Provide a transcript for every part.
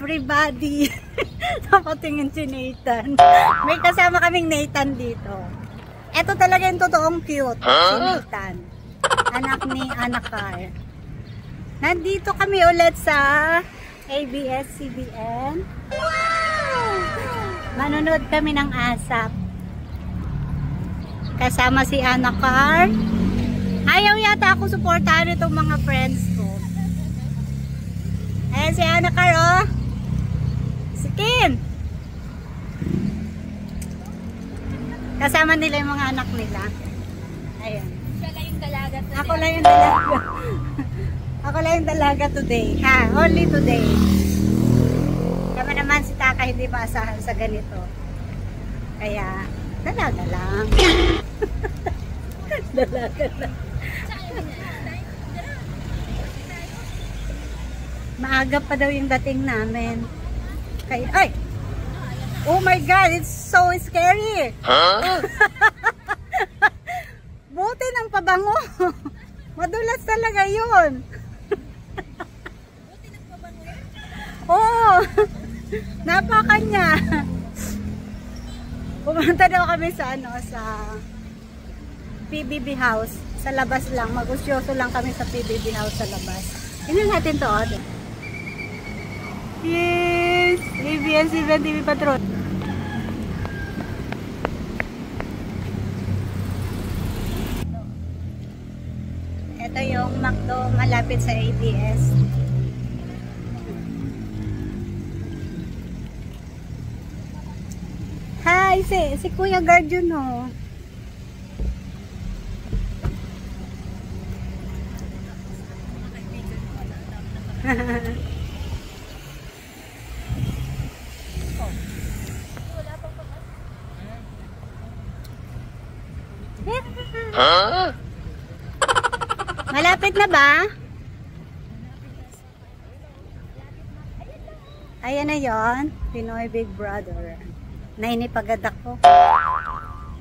everybody. Napatingin si Nathan. May kasama kaming Nathan dito. Ito talaga yung totoong cute. Si Nathan. Anak ni Anakar. Nandito kami ulit sa ABS-CBN. Wow! Manonood kami ng ASAP. Kasama si Anakar. Ayaw yata ako supportahan itong mga friends ko. Ayan si Anakar, oh. Si Kim. Kasama nila yung mga anak nila. Ayan. Siya lang yung dalaga today. Ako lang yung dalaga. Ako lang yung dalaga today. Ha, only today. Kama naman si Taka hindi maasahan sa ganito. Kaya, dalaga lang. Dalaga lang. Maaga pa daw yung dating namin. Kaya, ay! Oh my God, it's so scary! Huh? Buti ng pabango. Madulas talaga yun. Buti ng pabango yun? Oo! Napakanya. Pumunta daw kami sa sa PBB house. Sa labas lang. Magusyoso lang kami sa PBB house sa labas. Tingnan natin to, oh. Yes! ABS-CBN TV Patrol. Ito yung McDo malapit sa ABS. Hi! Si Kuya Guard yun, oh. Huh? Malapit na ba? Ayan na yon, Pinoy Big Brother. Nainip agad ako.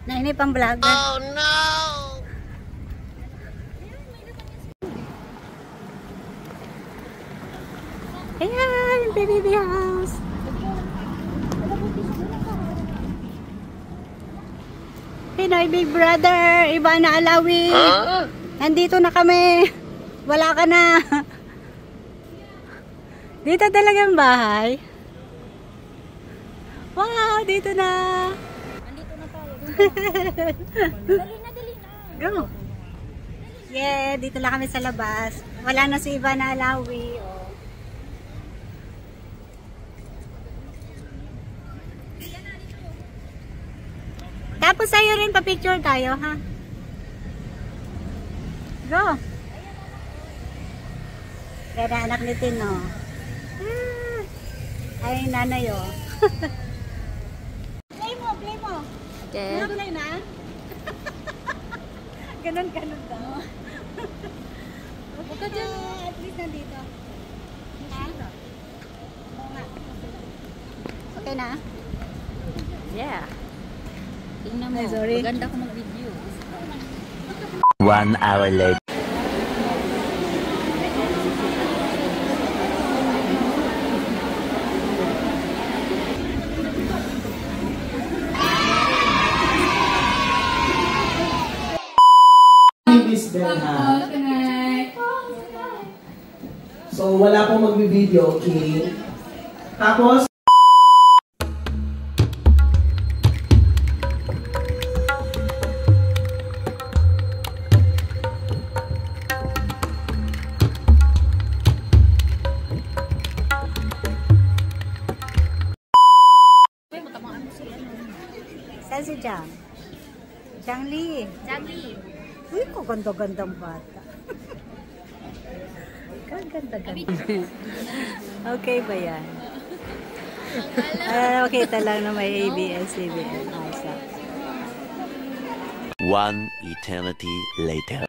Nainip ang vlogger. Oh no! Ayan, yung PBB house. Pinoy Big Brother, Ivana Alawi. Huh? Nandito na kami. Wala ka na. Dito talagang bahay. Wow, dito na. Andito na tayo. Dali na, dali na. Go. Yeah, dito lang kami sa labas. Wala na si Ivana Alawi. Oh. Tapos sa'yo rin pa-picture tayo, ha? Go! Kaya na anak ni Tino. Ay, nanay, oh. Play mo, play mo. Okay. Play na? Ganon daw. Huwag ka dyan. At least nandito. Ha? Oo nga. Okay na? Yeah. Tingnan mo. Ay, sorry. Maganda ko mag-video. 1 hour later. Miss Belha. So, wala pong magbi-video, okay? Tapos, Saan si Jang? Jang Lee. Jagli. Uy, kaganda-gandang bata. Kaganda-ganda. Okay ba yan? Okay lang na may ABS-CBN. Awesome. 1 eternity later.